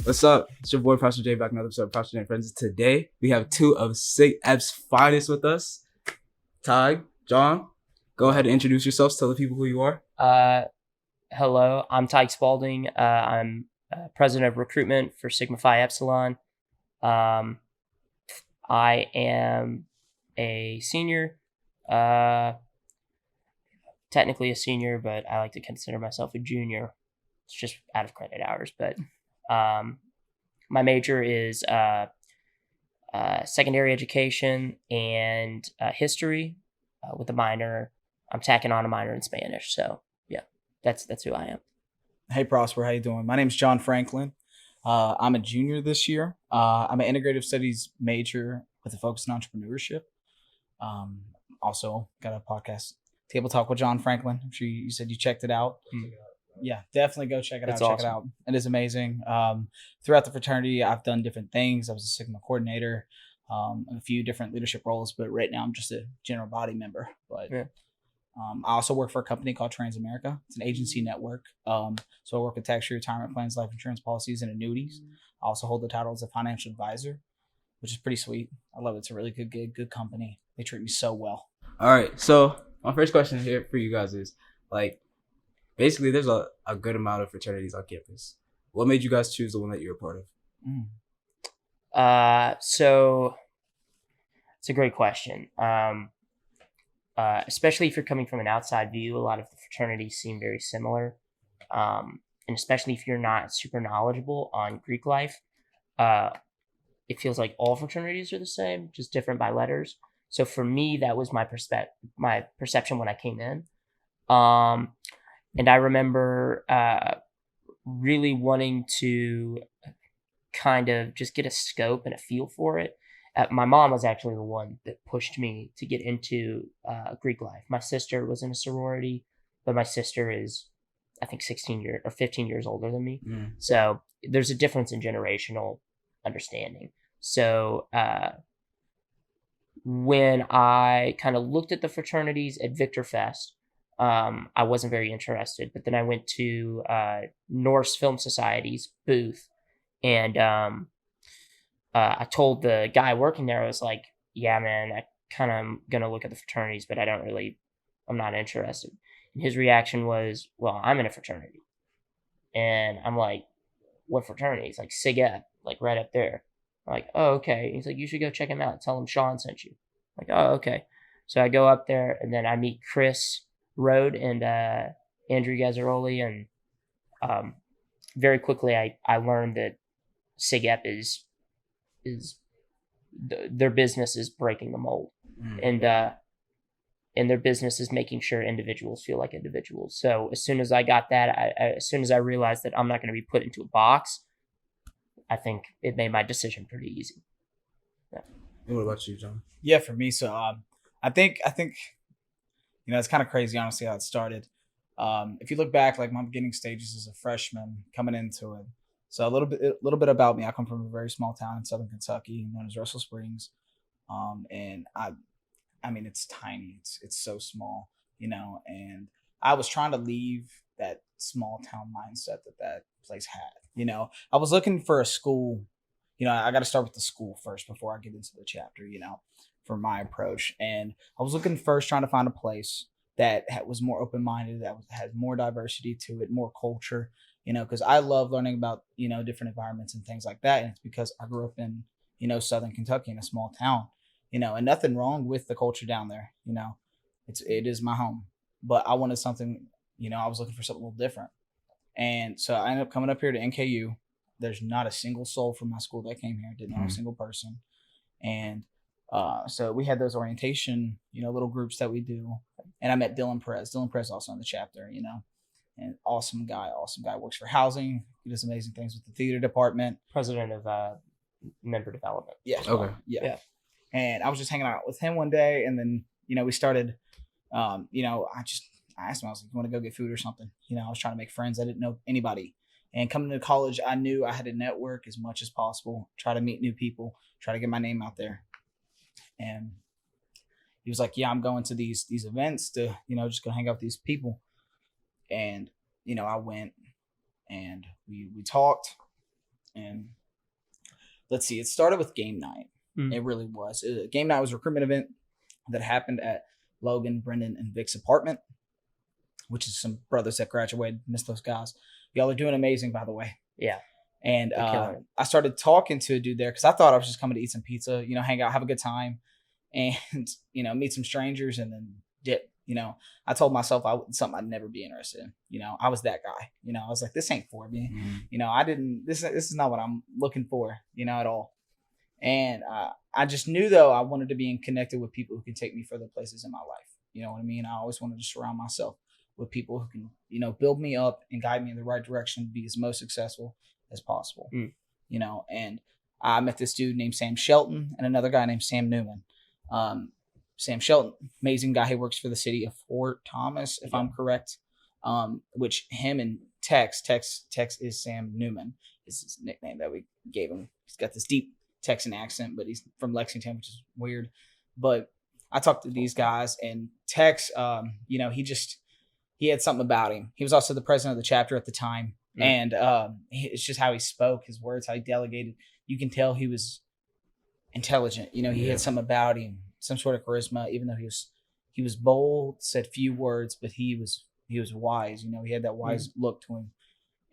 What's up? It's your boy Pastor J back another episode of Pastor J and Friends. Today we have two of SigEP's finest with us. Tadgh, John, go ahead and introduce yourselves. Tell the people who you are. Hello, I'm Tadgh Spalding. I'm president of Recruitment for Sigma Phi Epsilon. I am a senior, technically a senior, but I like to consider myself a junior. It's just out of credit hours, but my major is secondary education and history with a minor. I'm tacking on a minor in Spanish. So yeah, that's who I am. Hey Prosper, how you doing? My name is John Franklin. I'm a junior this year. I'm an integrative studies major with a focus on entrepreneurship. Also got a podcast, Table Talk with John Franklin. I'm sure you said you checked it out. Yeah, definitely go check it out. Awesome. Check it out. It is amazing. Throughout the fraternity, I've done different things. I was a Sigma coordinator, a few different leadership roles, but right now I'm just a general body member. But yeah. I also work for a company called Transamerica. It's an agency network. So I work with tax-free retirement plans, life insurance policies, and annuities. I also hold the title as a financial advisor, which is pretty sweet. I love it. It's a really good gig, good company. They treat me so well. All right. So my first question here for you guys is basically, there's a good amount of fraternities on campus. What made you guys choose the one that you're a part of? So it's a great question. Especially if you're coming from an outside view, a lot of the fraternities seem very similar. And especially if you're not super knowledgeable on Greek life, it feels like all fraternities are the same, just different by letters. So for me, that was my perception when I came in. And I remember really wanting to kind of just get a scope and a feel for it. My mom was actually the one that pushed me to get into Greek life. My sister was in a sorority, but my sister is, I think, 15 years older than me. So there's a difference in generational understanding. So when I kind of looked at the fraternities at Victor Fest, I wasn't very interested, but then I went to Norse Film Society's booth, and I told the guy working there, I was like, yeah, man, I kind of am going to look at the fraternities, but I'm not interested. And his reaction was, well, I'm in a fraternity. And I'm like, what fraternity? He's like, SigEP, like right up there. I'm like, oh, okay. He's like, you should go check him out. Tell him Sean sent you. I'm like, oh, okay. So I go up there, and then I meet Chris Rode and Andrew Gazzaroli, and very quickly I learned that SigEP is their business is breaking the mold, and their business is making sure individuals feel like individuals. So as soon as I got that, as soon as I realized that I'm not going to be put into a box, I think it made my decision pretty easy. Yeah. And what about you, John? Yeah, for me, so I think. It's kind of crazy, honestly, how it started. If you look back, like my beginning stages as a freshman coming into it. So a little bit about me. I come from a very small town in southern Kentucky known as Russell Springs. And I mean, it's tiny. It's so small, and I was trying to leave that small town mindset that place had. I was looking for a school. I got to start with the school first before I get into the chapter, for my approach. And I was looking first, trying to find a place that was more open-minded, that had more diversity to it, more culture, because I love learning about, different environments and things like that. And it's because I grew up in, southern Kentucky in a small town. and nothing wrong with the culture down there. It is my home, but I wanted something, I was looking for something a little different. And so I ended up coming up here to NKU. There's not a single soul from my school that came here. Didn't know a single person. And so we had those orientation, little groups that we do. And I met Dylan Perez. Dylan Perez also in the chapter, and awesome guy. Works for housing. He does amazing things with the theater department. President of member development. Yeah. Okay. Yeah. And I was just hanging out with him one day, and then we started. I asked him, I was like, "You want to go get food or something?" I was trying to make friends. I didn't know anybody, and coming to college, I knew I had to network as much as possible, try to meet new people, try to get my name out there. And he was like, "Yeah, I'm going to these events to just go hang out with these people." And I went, and we talked, and let's see, it started with game night. It really was. Game night was a recruitment event that happened at Logan, Brendan, and Vic's apartment, which is some brothers that graduated. Miss those guys. Y'all are doing amazing, by the way. Yeah. And I started talking to a dude there because I thought I was just coming to eat some pizza, hang out, have a good time, and meet some strangers and then dip. I told myself something I'd never be interested in. I was that guy. I was like, this ain't for me. I didn't. This is not what I'm looking for. At all. And I just knew, though, I wanted to be connected with people who can take me further places in my life. You know what I mean? I always wanted to surround myself with people who can, build me up and guide me in the right direction to be as most successful as possible. And I met this dude named Sam Shelton and another guy named Sam Newman. Sam Shelton, amazing guy. He works for the city of Fort Thomas, if I'm correct. Which him and Tex is Sam Newman, is his nickname that we gave him. He's got this deep Texan accent, but he's from Lexington, which is weird. But I talked to these guys, and Tex, he had something about him. He was also the president of the chapter at the time. And it's just how he spoke, his words, how he delegated. You can tell he was intelligent. He had something about him, some sort of charisma, even though he was bold, said few words, but he was wise. He had that wise look to him.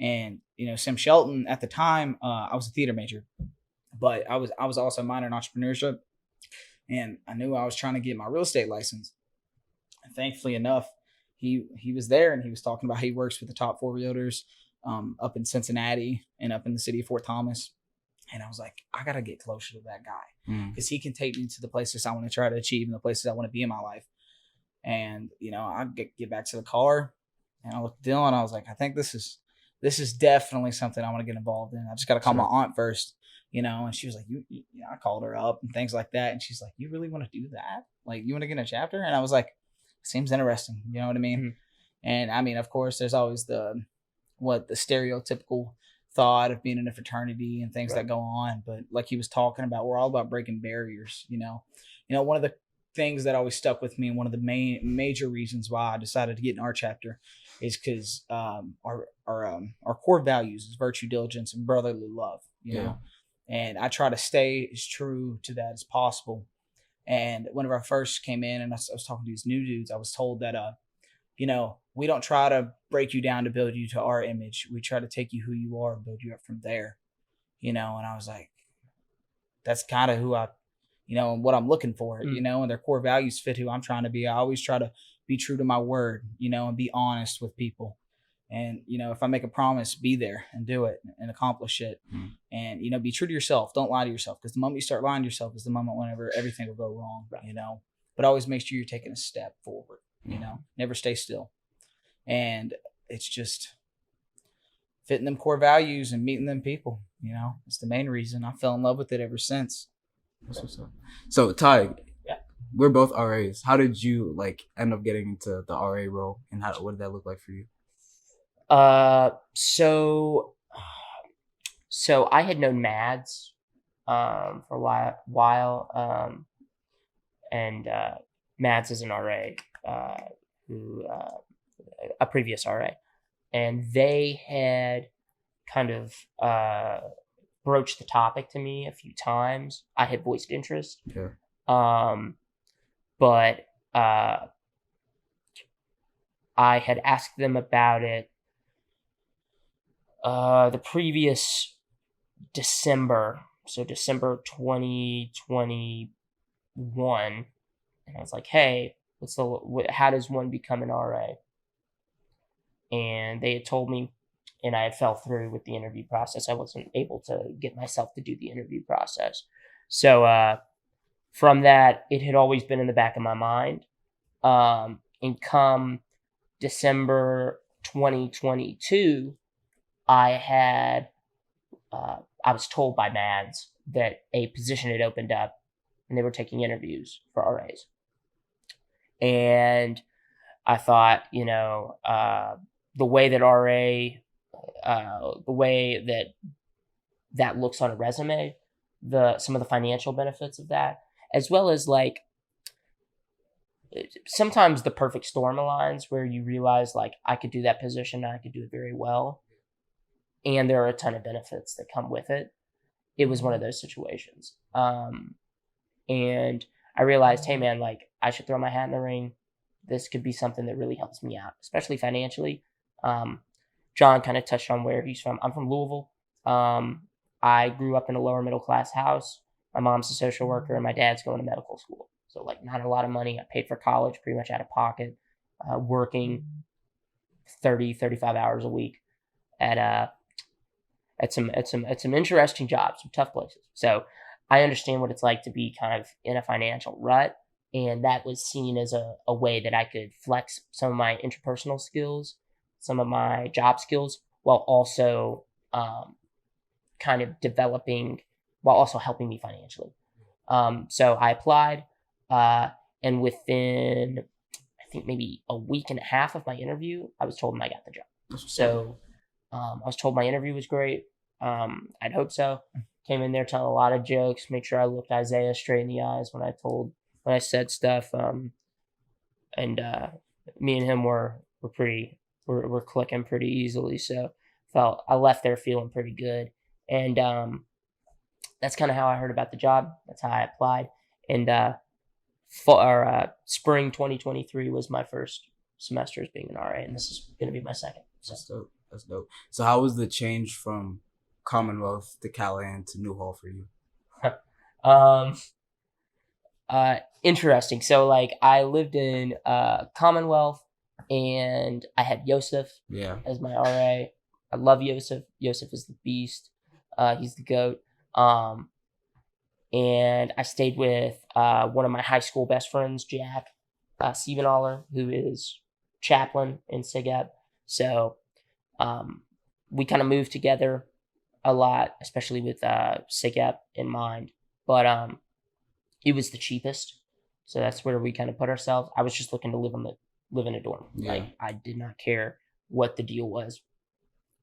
And, Sam Shelton at the time, I was a theater major, but I was also a minor in entrepreneurship, and I knew I was trying to get my real estate license. And thankfully enough, he was there, and he was talking about how he works with the top 4 realtors up in Cincinnati and up in the city of Fort Thomas. And I was like, I got to get closer to that guy because he can take me to the places I want to try to achieve and the places I want to be in my life. And, I get back to the car, and I looked at Dylan. I was like, I think this is definitely something I want to get involved in. I just got to call my aunt first, and she was like, I called her up and things like that. And she's like, you really want to do that? Like, you want to get in a chapter? And I was like, seems interesting. You know what I mean? And I mean, of course, there's always the stereotypical thought of being in a fraternity and things that go on. But like he was talking about, we're all about breaking barriers. One of the things that always stuck with me, and one of the major reasons why I decided to get in our chapter is because our core values is virtue, diligence, and brotherly love. You know, and I try to stay as true to that as possible. And whenever I first came in and I was talking to these new dudes, I was told that we don't try to break you down to build you to our image. We try to take you who you are and build you up from there. And I was like, that's kind of who I, and what I'm looking for, and their core values fit who I'm trying to be. I always try to be true to my word, and be honest with people. And, if I make a promise, be there and do it and accomplish it. And, be true to yourself. Don't lie to yourself, because the moment you start lying to yourself is the moment whenever everything will go wrong, but always make sure you're taking a step forward, never stay still. And it's just fitting them core values and meeting them people, it's the main reason. I fell in love with it ever since. That's what's up. So Tadgh, we're both RAs. How did you end up getting into the RA role, and what did that look like for you? So I had known Mads for a while, and Mads is an RA, who a previous RA, and they had kind of broached the topic to me a few times. I had voiced interest, but I had asked them about it the previous December, so December 2021, one, and I was like, hey, how does one become an RA? And they had told me, and I had fell through with the interview process. I wasn't able to get myself to do the interview process. So from that, it had always been in the back of my mind. And come December 2022, I was told by MADS that a position had opened up and they were taking interviews for RAs. And I thought, the way that the way that looks on a resume, some of the financial benefits of that, as well as like sometimes the perfect storm aligns where you realize like I could do that position and I could do it very well. And there are a ton of benefits that come with it. It was one of those situations. And I realized, hey man, like I should throw my hat in the ring. This could be something that really helps me out, especially financially. John kind of touched on where he's from. I'm from Louisville. I grew up in a lower middle class house. My mom's a social worker and my dad's going to medical school. So like not a lot of money. I paid for college pretty much out of pocket, working 30, 35 hours a week at some interesting jobs, some tough places. So I understand what it's like to be kind of in a financial rut. And that was seen as a way that I could flex some of my interpersonal skills, some of my job skills, while also kind of developing, while also helping me financially. So I applied, and within, I think maybe a week and a half of my interview, I was told I got the job. So I was told my interview was great. I'd hope so. Came in there telling a lot of jokes, made sure I looked Isaiah straight in the eyes when I said stuff. And me and him were clicking pretty easily. So I left there feeling pretty good. And that's kind of how I heard about the job. That's how I applied. And spring 2023 was my first semester as being an RA, and this is going to be my second. So. That's dope. So how was the change from Commonwealth to Callahan to New Hall for you? Interesting. So like I lived in Commonwealth and I had Yosef as my RA. I love Yosef. Yosef is the beast. He's the GOAT. And I stayed with one of my high school best friends, Jack Siebenaller, who is chaplain in SigEP. So we kind of moved together a lot, especially with SigEP in mind. But it was the cheapest, so that's where we kind of put ourselves. I was just looking to live in a dorm. Yeah. Like I did not care what the deal was,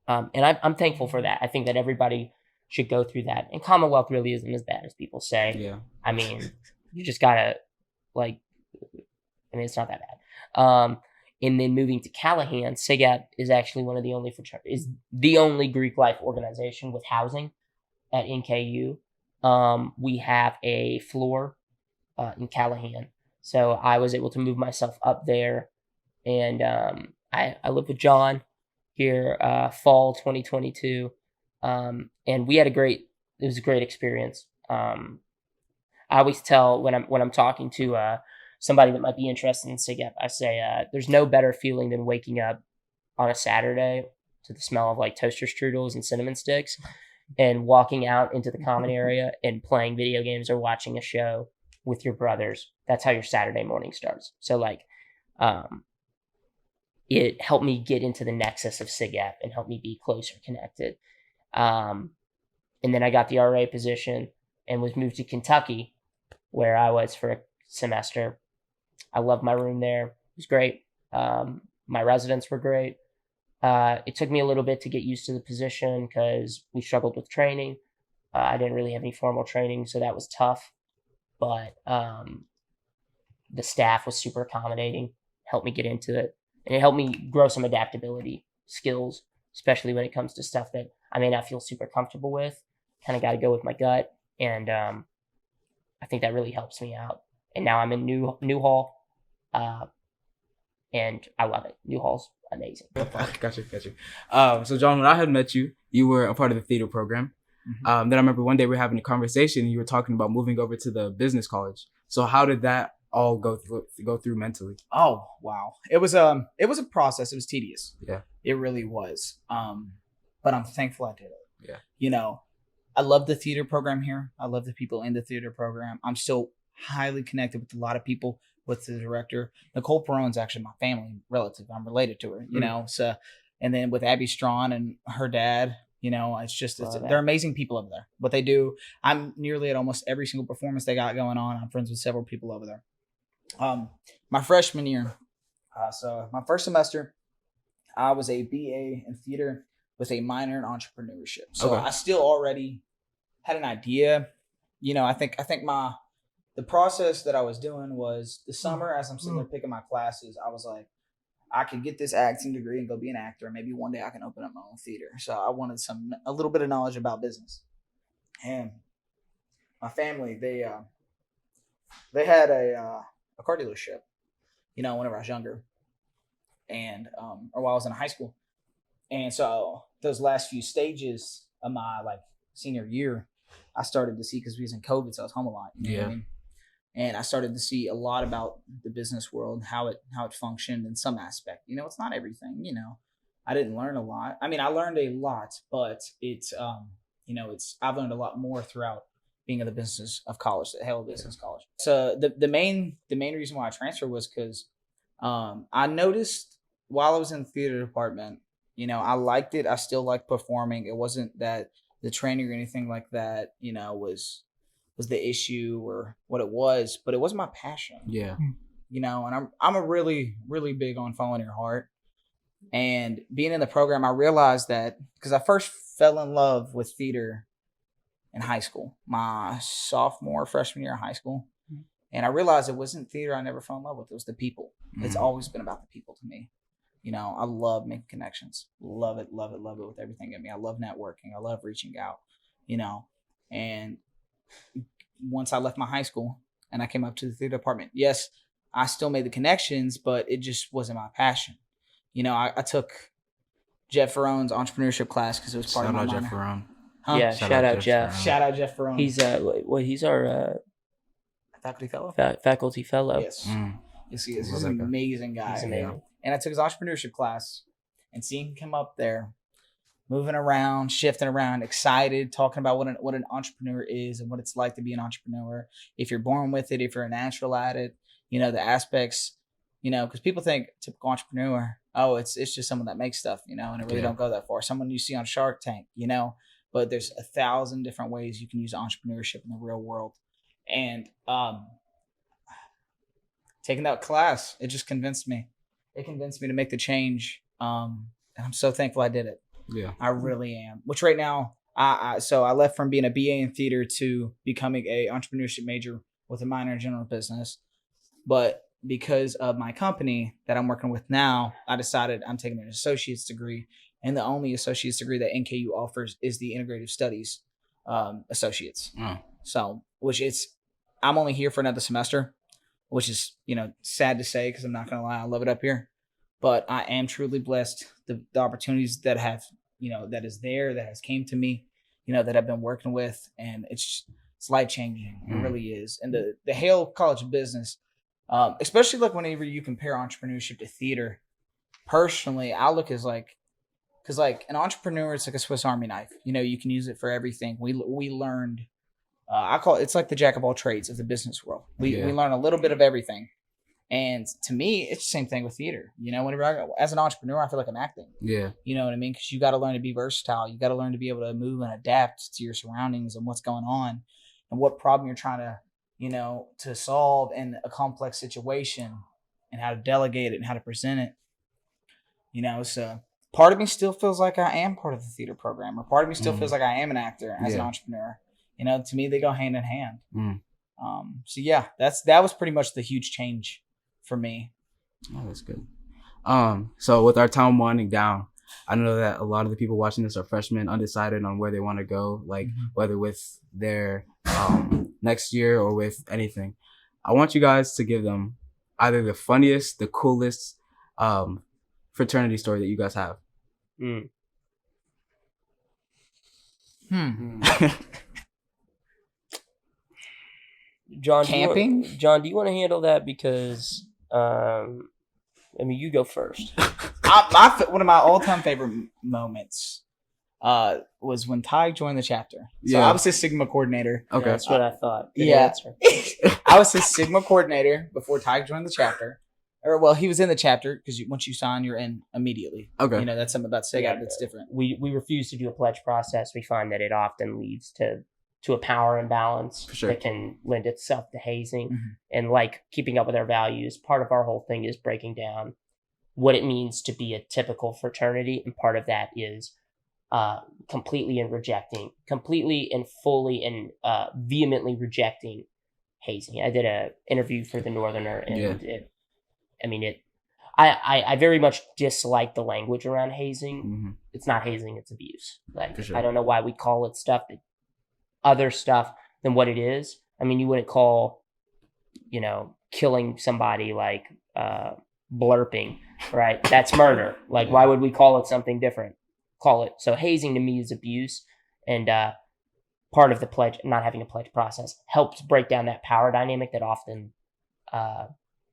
and I'm thankful for that. I think that everybody should go through that. And Commonwealth really isn't as bad as people say. Yeah, I mean, you just gotta it's not that bad. And then moving to Callahan, SigEP is actually one of the only is the only Greek life organization with housing at NKU. We have a floor in Callahan, so I was able to move myself up there, and I lived with John here fall 2022, and we had it was a great experience. I always tell when I'm talking to somebody that might be interested in SigEP, I say there's no better feeling than waking up on a Saturday to the smell of like toaster strudels and cinnamon sticks and walking out into the common area and playing video games or watching a show with your brothers. That's how your Saturday morning starts. So like it helped me get into the nexus of SigEP and helped me be closer connected. And then I got the RA position and was moved to Kentucky, where I was for a semester. I loved my room there. It was great. My residents were great. It took me a little bit to get used to the position because we struggled with training. I didn't really have any formal training, so that was tough. But the staff was super accommodating, helped me get into it, and it helped me grow some adaptability skills, especially when it comes to stuff that I may not feel super comfortable with. Kind of got to go with my gut, and I think that really helps me out. And now I'm in New Hall, and I love it. New Hall's amazing. Gotcha. So John, when I had met you, you were a part of the theater program. Mm-hmm. Then I remember one day we were having a conversation and you were talking about moving over to the business college. So how did that all go through mentally? Oh wow, it was a process. It was tedious. Yeah, it really was. But I'm thankful I did it. Yeah. You know, I love the theater program here. I love the people in the theater program. I'm still highly connected with a lot of people. With the director, Nicole Perone's actually my family relative. I'm related to her. You know, so and then with Abby Strawn and her dad. You know, they're amazing people over there. What they do, I'm nearly at almost every single performance they got going on. I'm friends with several people over there. My freshman year, so my first semester, I was a BA in theater with a minor in entrepreneurship. So I still already had an idea. You know, I think the process that I was doing was the summer as I'm sitting there picking my classes, I was like, I could get this acting degree and go be an actor. Maybe one day I can open up my own theater. So I wanted a little bit of knowledge about business. And my family, they had a car dealership, you know, whenever I was younger, and or while I was in high school. And so those last few stages of my like senior year, I started to see, because we was in COVID, so I was home a lot. You know what I mean? And I started to see a lot about the business world, how it functioned in some aspect. You know, it's not everything. You know, I didn't learn a lot. I mean, I learned a lot, but it's you know, I've learned a lot more throughout being in the business of college, the Hale Business College. So the main reason why I transferred was because I noticed while I was in the theater department, you know, I liked it. I still liked performing. It wasn't that the training or anything like that, you know, was the issue or what it was, but it was my passion. Yeah. You know, and I'm a really, really big on following your heart. And being in the program, I realized that because I first fell in love with theater in high school, my freshman year of high school. And I realized it wasn't theater I never fell in love with. It was the people. It's always been about the people to me. You know, I love making connections. Love it, love it, love it with everything in me. I love networking. I love reaching out, you know. And once I left my high school and I came up to the theater department, yes, I still made the connections, but it just wasn't my passion. You know, I took Jeff Ferrone's entrepreneurship class because it was part of my minor. Jeff Ferrone. Huh? Yeah, shout out Jeff. Shout out Jeff Ferrone. He's our faculty fellow. Faculty fellow. Yes, yes, he is. He's an amazing guy. He's amazing. And I took his entrepreneurship class, and seeing him come up there, moving around, shifting around, excited, talking about what an entrepreneur is and what it's like to be an entrepreneur. If you're born with it, if you're a natural at it, you know, the aspects, you know, because people think typical entrepreneur, oh, it's just someone that makes stuff, you know, and it really don't go that far. Someone you see on Shark Tank, you know, but there's 1,000 different ways you can use entrepreneurship in the real world. And taking that class, it just convinced me. It convinced me to make the change. And I'm so thankful I did it. Yeah, I really am. Which right now, so I left from being a BA in theater to becoming a entrepreneurship major with a minor in general business. But because of my company that I'm working with now, I decided I'm taking an associate's degree. And the only associate's degree that NKU offers is the Integrative Studies associates. So, I'm only here for another semester, which is, you know, sad to say because I'm not going to lie, I love it up here. But I am truly blessed. The opportunities that have, you know, that has came to me, you know, that I've been working with, and it's life changing. It really is. And the Hale College of Business, especially like whenever you compare entrepreneurship to theater, personally, I look as like, because like an entrepreneur, it's like a Swiss Army knife. You know, you can use it for everything. We learned, I call it's like the jack of all trades of the business world. We learn a little bit of everything. And to me, it's the same thing with theater. You know, whenever as an entrepreneur, I feel like I'm acting. Yeah. You know what I mean? Because you got to learn to be versatile. You got to learn to be able to move and adapt to your surroundings and what's going on and what problem you're trying to, you know, to solve in a complex situation and how to delegate it and how to present it. You know, so part of me still feels like I am part of the theater program, or part of me still feels like I am an actor as an entrepreneur. You know, to me, they go hand in hand. So yeah, that was pretty much the huge change for me. Oh, that's good. So with our time winding down, I know that a lot of the people watching this are freshmen, undecided on where they want to go, like whether with their next year or with anything. I want you guys to give them either the funniest, the coolest fraternity story that you guys have. John, Camping? do you want to handle that? Because, you go first. One of my all-time favorite moments was when Tadgh joined the chapter. So I was his Sigma coordinator. Okay. Yeah, that's what I thought. Good Yeah. answer. I was his Sigma coordinator before Tadgh joined the chapter. Or, well, he was in the chapter because once you sign, you're in immediately. Okay. That's something about SigEP that's different. We refuse to do a pledge process. We find that it often leads to a power imbalance that can lend itself to hazing. Mm-hmm. And like keeping up with our values, part of our whole thing is breaking down what it means to be a typical fraternity. And part of that is completely and fully and vehemently rejecting hazing. I did an interview for the Northerner, and I very much dislike the language around hazing. Mm-hmm. It's not hazing, it's abuse. Like, sure. I don't know why we call it other stuff than what it is. I mean, you wouldn't call, killing somebody like blurping, right? That's murder. Like, why would we call it something different? So hazing to me is abuse, and part of the pledge, not having a pledge process, helps break down that power dynamic that often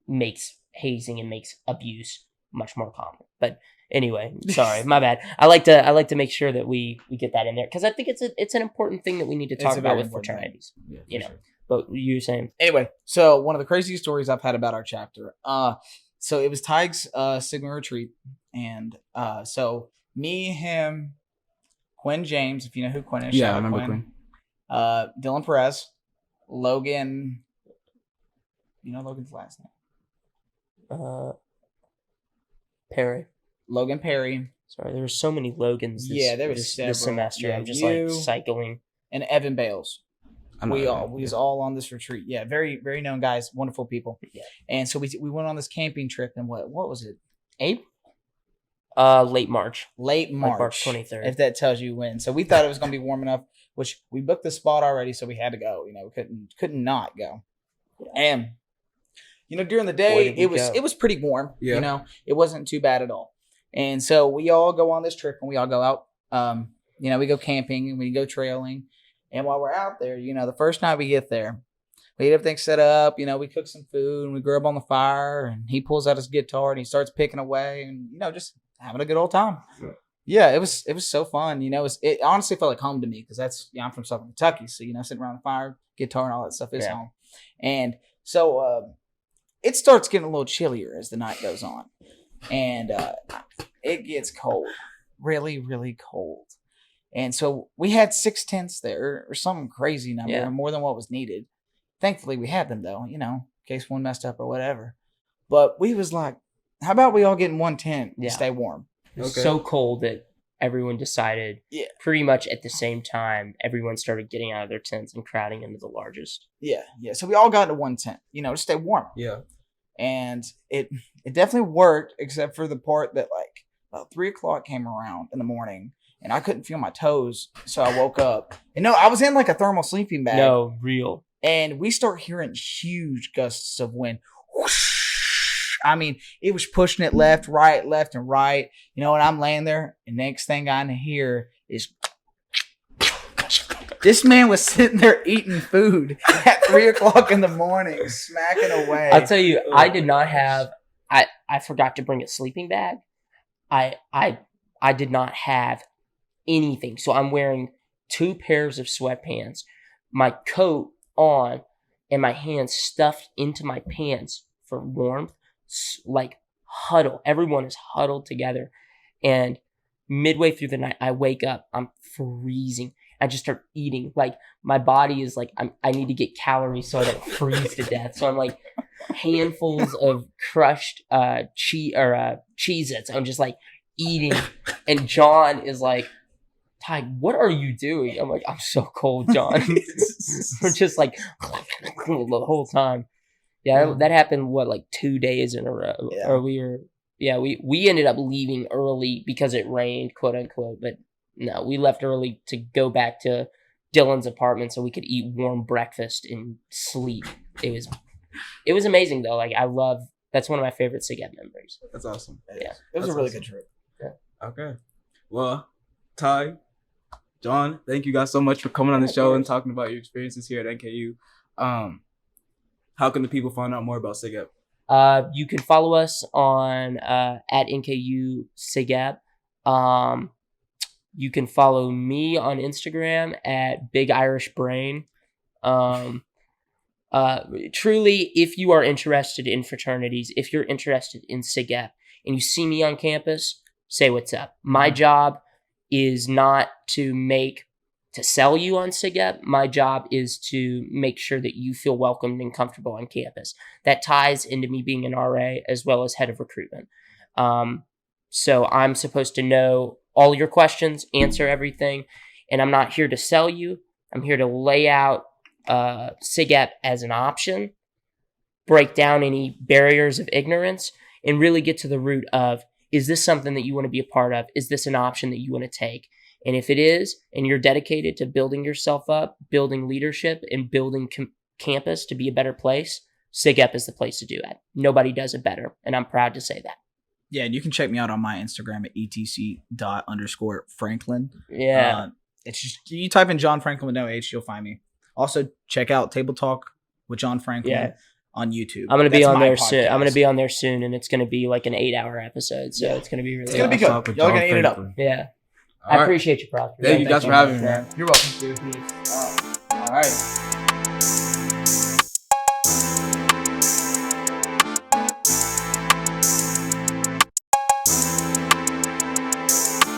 makes hazing and makes abuse much more common. But anyway, sorry, my bad. I like to make sure that we get that in there because I think it's an important thing that we need to talk about with fraternities. Yeah, sure. But you were saying anyway. So one of the craziest stories I've had about our chapter. So it was Tadgh's Sigma retreat, and so me, him, Quinn James, if you know who Quinn is. Yeah, I remember Quinn. Dylan Perez, Logan. You know Logan's last name? Perry. Logan Perry. Sorry, there were so many Logans this semester. Yeah, I'm just like cycling. And Evan Bales. We was all on this retreat. Yeah, very, very known guys, wonderful people. Yeah. And so we went on this camping trip in what was it? April? Late March. Late March. Like March 23rd. If that tells you when. So we thought it was going to be warm enough, which we booked the spot already, so we had to go. We couldn't not go. And during the day it was pretty warm. Yeah. It wasn't too bad at all. And so we all go on this trip and we all go out. We go camping and we go trailing. And while we're out there, the first night we get there, we get everything set up. We cook some food and we grub on the fire. And he pulls out his guitar and he starts picking away and just having a good old time. Yeah, it was so fun. It honestly felt like home to me because I'm from Southern Kentucky, so sitting around the fire, guitar and all that stuff is home. And so it starts getting a little chillier as the night goes on, and it gets cold, really, really cold. And so we had 6 tents there, or some crazy number, more than what was needed. Thankfully, we had them though, in case one messed up or whatever. But we was like, how about we all get in one tent and stay warm? It was so cold that everyone decided pretty much at the same time, everyone started getting out of their tents and crowding into the largest. Yeah. So we all got into one tent, to stay warm. Yeah. And it definitely worked, except for the part that like about 3:00 came around in the morning and I couldn't feel my toes. So I woke up and I was in like a thermal sleeping bag. No, real. And we start hearing huge gusts of wind. Whoosh. I mean, it was pushing it left and right. And I'm laying there and next thing I hear is this man was sitting there eating food at 3:00 in the morning, smacking away. I'll tell you, I did not have, I forgot to bring a sleeping bag. I did not have anything. So I'm wearing 2 pairs of sweatpants, my coat on, and my hands stuffed into my pants for warmth, like huddle. Everyone is huddled together. And midway through the night, I wake up, I'm freezing. I just start eating. Like my body is like, I need to get calories so I don't freeze to death. So I'm like handfuls of crushed Cheez-Its. I'm just like eating. And John is like, Tadgh, what are you doing? I'm like, I'm so cold, John. We're just like the whole time. Yeah, that happened, like 2 days in a row. Yeah. Earlier. Yeah, we ended up leaving early because it rained, quote unquote. But no, we left early to go back to Dylan's apartment so we could eat warm breakfast and sleep. It was amazing though. Like that's one of my favorite SigEP memories. That's awesome. Yeah, it was a really good trip. Yeah. Okay. Well, Tadgh, John, thank you guys so much for coming on the show and talking about your experiences here at NKU. How can the people find out more about SigEP? You can follow us on at NKU SigEP. You can follow me on Instagram at Big Irish Brain. Truly, if you are interested in fraternities, if you're interested in SigEP, and you see me on campus, say what's up. My job is not to sell you on SigEP. My job is to make sure that you feel welcomed and comfortable on campus. That ties into me being an RA as well as head of recruitment. So I'm supposed to know all your questions, answer everything, and I'm not here to sell you. I'm here to lay out SigEP as an option, break down any barriers of ignorance, and really get to the root of, is this something that you want to be a part of? Is this an option that you want to take? And if it is, and you're dedicated to building yourself up, building leadership, and building campus to be a better place, SigEP is the place to do it. Nobody does it better, and I'm proud to say that. Yeah, and you can check me out on my Instagram at etc._Franklin. Yeah. It's just, you type in John Franklin with no H, you'll find me. Also, check out Table Talk with John Franklin on YouTube. I'm gonna be on there soon. I'm gonna be on there soon, and it's gonna be like an 8-hour episode, so it's gonna be really. It's gonna be good. Y'all gonna eat it up. Yeah. I appreciate you, Prosper. Thank you guys for having me, man. You're welcome. Peace. All right.